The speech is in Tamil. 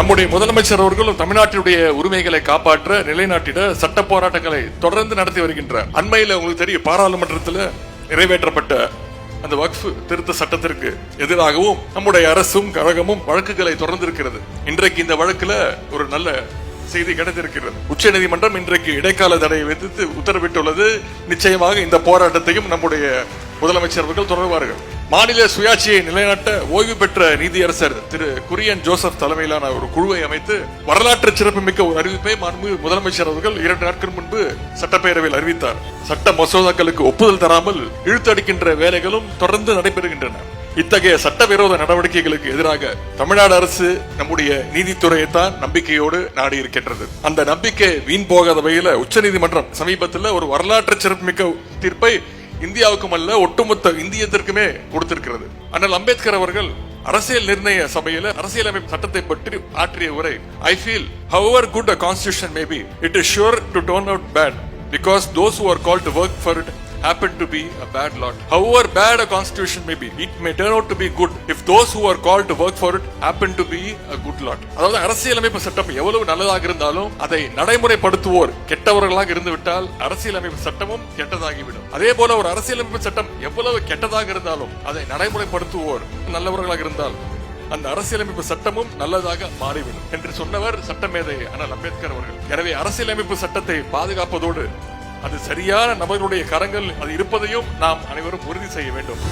நம்முடைய முதலமைச்சர் அவர்களும் தமிழ்நாட்டினுடைய உரிமைகளை காப்பாற்ற நிலைநாட்டிட சட்ட போராட்டங்களை தொடர்ந்து நடத்தி வருகின்றார். அண்மையில் உங்களுக்கு தெரியும், பாராளுமன்றத்தில் நிறைவேற்றப்பட்ட அந்த வக்ஃப் திருத்த சட்டத்திற்கு எதிராகவும் நம்முடைய அரசும் கழகமும் வழக்குகளை தொடர்ந்து இருக்கிறது. இன்றைக்கு இந்த வழக்குல ஒரு நல்ல செய்தி கிடைத்திருக்கிறது. உச்ச நீதிமன்றம் இன்றைக்கு இடைக்கால தடையை விதித்து உத்தரவிட்டுள்ளது. நிச்சயமாக இந்த போராட்டத்தையும் நம்முடைய முதலமைச்சர் அவர்கள் தொடர்வார்கள். மாநில சுயாட்சியை நிலைநாட்ட ஓய்வு பெற்ற நீதியரசர் திரு குரியன் ஜோசப் தலைமையிலான ஒரு குழுவை அமைத்து வரலாற்று சிறப்புமிக்க ஒரு அறிவிப்பை முதலமைச்சர் அவர்கள் 2 நாட்கள் முன்பு சட்டப்பேரவையில் அறிவித்தார். சட்ட மசோதாக்களுக்கு ஒப்புதல் தராமல் இழுத்தடிக்கின்ற வேலைகளும் தொடர்ந்து நடைபெறுகின்றன. இத்தகைய சட்டவிரோத நடவடிக்கைகளுக்கு எதிராக தமிழ்நாடு அரசு நம்முடைய நீதித்துறையைத்தான் நம்பிக்கையோடு நாடி இருக்கின்றது. அந்த நம்பிக்கை வீண் போகாத வகையில் உச்சநீதிமன்றம் சமீபத்தில் ஒரு வரலாற்று சிறப்புமிக்க தீர்ப்பை இந்தியாவுக்கும் அல்ல ஒட்டுமொத்த இந்தியத்திற்குமே கொடுத்திருக்கிறது. அண்ணல் அம்பேத்கர் அவர்கள் அரசியல் நிர்ணய சபையில் அரசியலமைப்பு சட்டத்தை பற்றி ஆற்றிய உரை, I feel however good a constitution may be, it is sure to turn out bad because those who are called to work for it happen to be a bad lot. However bad a constitution may be, it may turn out to be good if those who are called to work for it happen to be a good lot. அதாவது அரசியலமைப்பு சட்டம் எவ்வளவு நல்லதாக இருந்தாலும் அதை நடைமுறைப்படுத்துவோர் கெட்டவர்களாக இருந்துவிட்டால் அரசியலமைப்பு சட்டமும் கெட்டதாகிவிடும். அதே போல ஒரு அரசியலமைப்பு சட்டம் எவ்வளவு கெட்டதாக இருந்தாலும் அதை நடைமுறைப்படுத்துவோர் நல்லவர்களாக இருந்தால் அந்த அரசியலமைப்பு சட்டமும் நல்லதாக மாறிவிடும் என்று சொன்னவர் சட்டமேதை அண்ணல் அம்பேத்கர் அவர்கள். எனவே அரசியலமைப்பு சட்டத்தை பாதுகாப்பதோடு அது சரியான நபர்களுடைய கரங்கள் அது இருப்பதையும் நாம் அனைவரும் உறுதி செய்ய வேண்டும்.